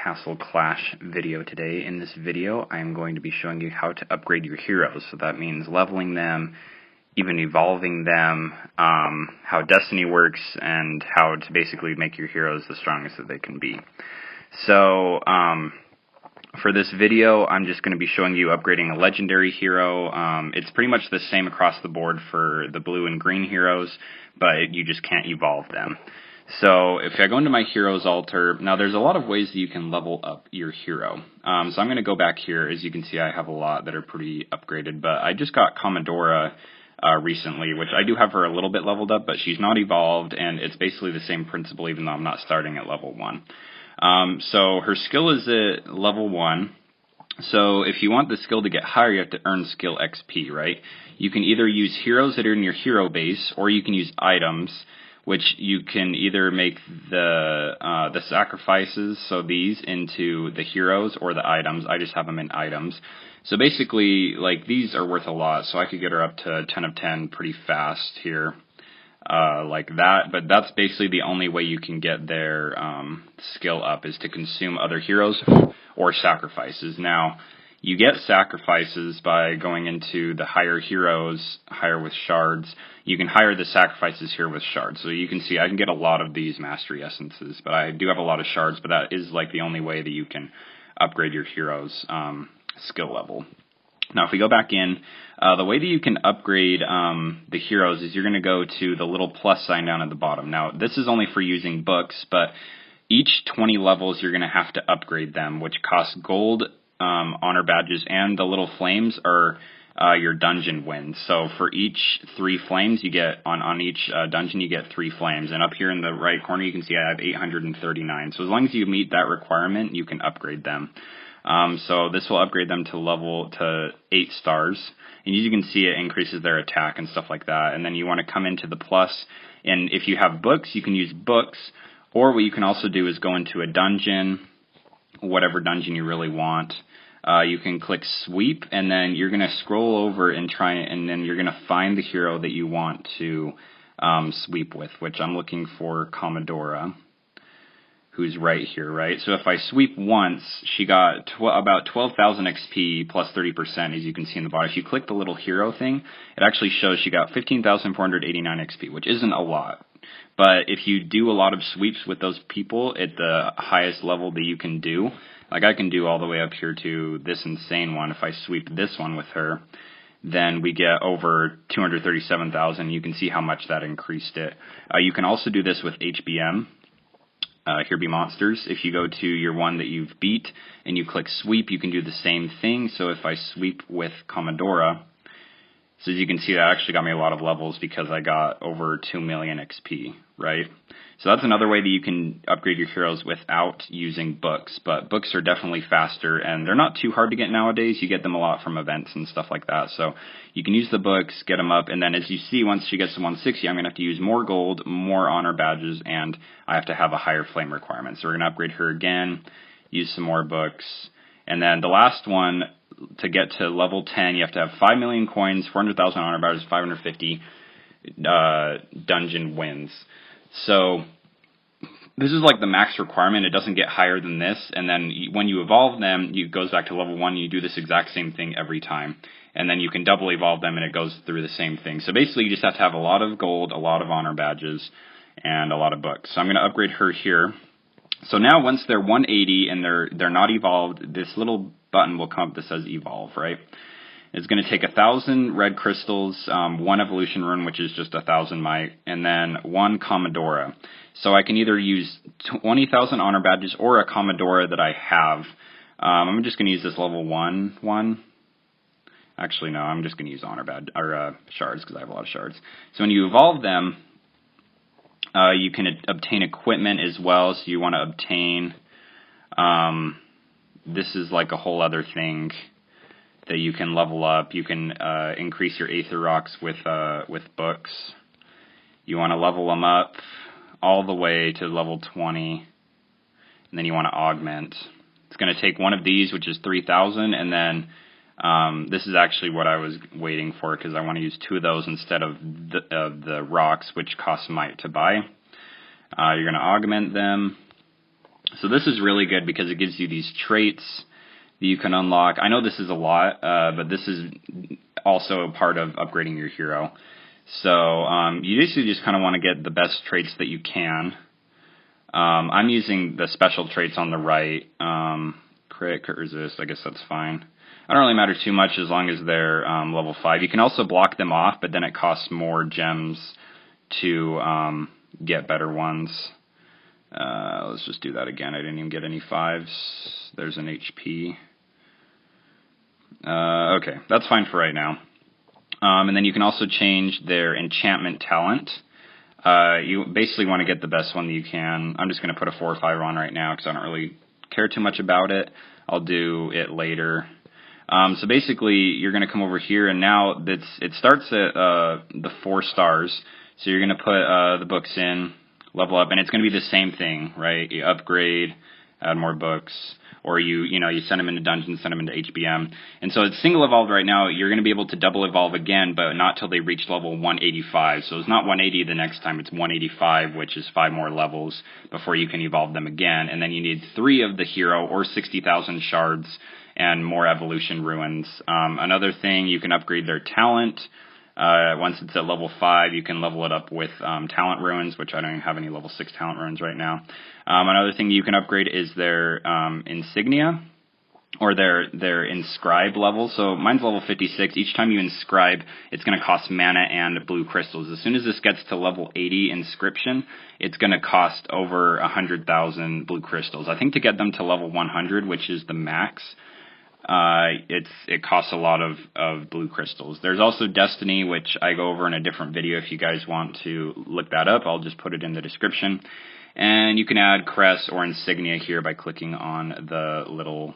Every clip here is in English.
Castle Clash video today. In this video, I am going to be showing you how to upgrade your heroes. So that means leveling them, even evolving them, how Destiny works, and how to basically make your heroes the strongest that they can be. So, for this video, I'm just going to be showing you upgrading a legendary hero. It's pretty much the same across the board for the blue and green heroes, but you just can't evolve them. So if I go into my heroes altar, now there's a lot of ways that you can level up your hero. So I'm going to go back here. As you can see, I have a lot that are pretty upgraded, but I just got Commodora recently, which I do have her a little bit leveled up, but she's not evolved, and it's basically the same principle even though I'm not starting at level 1. So her skill is at level 1. So if you want the skill to get higher, you have to earn skill XP, right? You can either use heroes that are in your hero base, or you can use items, which you can either make the sacrifices, so these, into the heroes or the items. I just have them in items. So basically, like, these are worth a lot, so I could get her up to 10 of 10 pretty fast here, like that. But that's basically the only way you can get their skill up, is to consume other heroes or sacrifices. Now, you get sacrifices by going into the higher heroes, higher with shards. You can hire the sacrifices here with shards. So you can see I can get a lot of these mastery essences, but I do have a lot of shards, but that is like the only way that you can upgrade your hero's skill level. Now if we go back in, the way that you can upgrade the heroes is you're going to go to the little plus sign down at the bottom. Now this is only for using books, but each 20 levels you're going to have to upgrade them, which costs gold, honor badges, and the little flames are your dungeon wins. So for each 3 flames, you get, on each dungeon, you get 3 flames. And up here in the right corner, you can see I have 839. So as long as you meet that requirement, you can upgrade them. So this will upgrade them to 8 stars. And as you can see, it increases their attack and stuff like that. And then you want to come into the plus. And if you have books, you can use books. Or what you can also do is go into a dungeon, whatever dungeon you really want. You can click sweep, and then you're going to scroll over and and then you're going to find the hero that you want to sweep with, which I'm looking for Commodora, who's right here, right? So if I sweep once, she got about 12,000 XP plus 30%, as you can see in the bottom. If you click the little hero thing, it actually shows she got 15,489 XP, which isn't a lot. But if you do a lot of sweeps with those people at the highest level that you can do, like I can do all the way up here to this insane one. If I sweep this one with her, then we get over 237,000. You can see how much that increased it. You can also do this with HBM. Here be monsters. If you go to your one that you've beat and you click sweep, you can do the same thing. So if I sweep with Commodora, so as you can see, that actually got me a lot of levels because I got over 2 million XP, right? So that's another way that you can upgrade your heroes without using books. But books are definitely faster, and they're not too hard to get nowadays. You get them a lot from events and stuff like that. So you can use the books, get them up, and then as you see, once she gets to 160, I'm going to have to use more gold, more honor badges, and I have to have a higher flame requirement. So we're going to upgrade her again, use some more books, and then the last one, to get to level 10, you have to have 5 million coins, 400,000 honor badges, 550 dungeon wins. So this is like the max requirement. It doesn't get higher than this. And then when you evolve them, it goes back to level 1. You do this exact same thing every time. And then you can double evolve them, and it goes through the same thing. So basically, you just have to have a lot of gold, a lot of honor badges, and a lot of books. So I'm going to upgrade her here. So now once they're 180 and they're not evolved, this little button will come up that says evolve, right? It's going to take 1,000 red crystals, 1 evolution rune, which is just 1,000 might, and then 1 Commodora. So I can either use 20,000 honor badges or a Commodora that I have. I'm just going to use this level 1 one. Actually, no, I'm just going to use honor badge or shards because I have a lot of shards. So when you evolve them, you can obtain equipment as well. So you want to obtain, this is like a whole other thing that you can level up. You can increase your Aether Rocks with books. You want to level them up all the way to level 20, and then you want to augment. It's going to take one of these, which is 3,000, and then this is actually what I was waiting for because I want to use 2 of those instead of the rocks, which cost might to buy. You're going to augment them. So this is really good because it gives you these traits that you can unlock. I know this is a lot, but this is also a part of upgrading your hero. So you basically just kind of want to get the best traits that you can. I'm using the special traits on the right. Crit, crit resist, I guess that's fine. I don't really matter too much as long as they're level 5. You can also block them off, but then it costs more gems to get better ones. Let's just do that again. I didn't even get any 5s. There's an HP. Okay, that's fine for right now. And then you can also change their enchantment talent. You basically want to get the best one that you can. I'm just going to put a 4 or 5 on right now because I don't really care too much about it. I'll do it later. So basically, you're going to come over here, and now it starts at the 4 stars. So you're going to put the books in, level up, and it's going to be the same thing, right? You upgrade, add more books, or you send them into dungeons, send them into HBM. And so it's single evolved right now. You're going to be able to double evolve again, but not till they reach level 185. So it's not 180 the next time, it's 185, which is 5 more levels before you can evolve them again. And then you need 3 of the hero or 60,000 shards and more evolution ruins. Another thing, you can upgrade their talent. Once it's at level 5, you can level it up with talent ruins, which I don't even have any level 6 talent ruins right now. Another thing you can upgrade is their insignia, or their inscribe level. So mine's level 56. Each time you inscribe, it's going to cost mana and blue crystals. As soon as this gets to level 80 inscription, it's going to cost over 100,000 blue crystals. I think to get them to level 100, which is the max, it costs a lot of blue crystals. There's also Destiny, which I go over in a different video. If you guys want to look that up, I'll just put it in the description. And you can add crest or insignia here by clicking on the little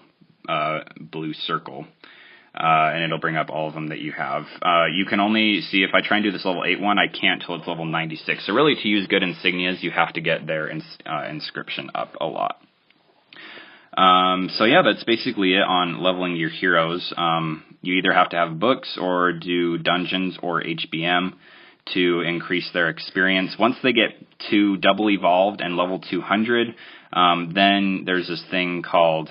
blue circle. And it'll bring up all of them that you have. You can only see, if I try and do this level 8 one, I can't till it's level 96. So really, to use good insignias, you have to get their inscription up a lot. So yeah, that's basically it on leveling your heroes. You either have to have books or do dungeons or HBM to increase their experience. Once they get to double evolved and level 200, then there's this thing called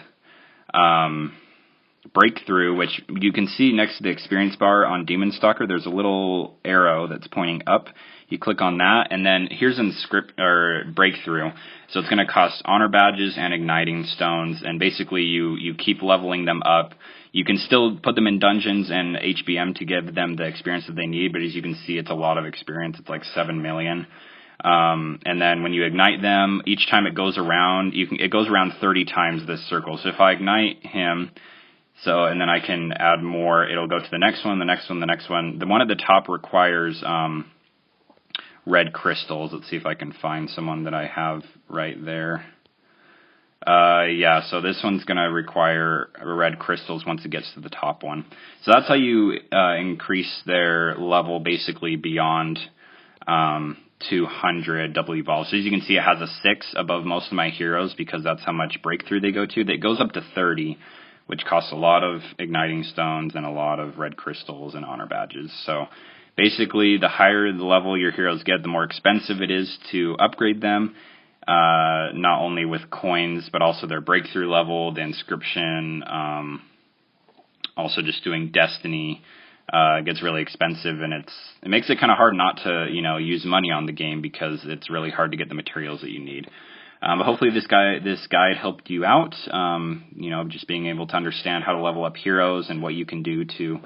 breakthrough, which you can see next to the experience bar on Demon Stalker. There's a little arrow that's pointing up. You click on that, and then here's breakthrough. So it's going to cost honor badges and igniting stones, and basically you keep leveling them up. You can still put them in dungeons and HBM to give them the experience that they need, but as you can see, it's a lot of experience. It's like 7 million. And then when you ignite them, each time it goes around, it goes around 30 times this circle. So if I ignite him, and then I can add more, it'll go to the next one, the next one, the next one. The one at the top requires red crystals. Let's see if I can find someone that I have right there. Yeah, so this one's going to require red crystals once it gets to the top one. So that's how you increase their level basically beyond 200 double evolve. So as you can see, it has a 6 above most of my heroes because that's how much breakthrough they go to. That goes up to 30, which costs a lot of igniting stones and a lot of red crystals and honor badges. So basically, the higher the level your heroes get, the more expensive it is to upgrade them, not only with coins, but also their breakthrough level, the inscription, also just doing Destiny gets really expensive, and it makes it kind of hard not to use money on the game because it's really hard to get the materials that you need. But hopefully this guide helped you out, just being able to understand how to level up heroes and what you can do to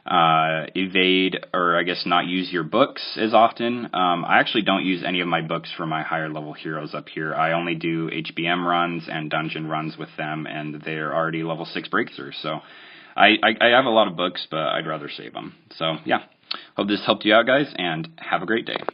evade, or I guess not use your books as often. I actually don't use any of my books for my higher level heroes up here. I only do HBM runs and dungeon runs with them, and they're already level 6 breakthroughs. So I have a lot of books, but I'd rather save them. So yeah, hope this helped you out, guys, and have a great day.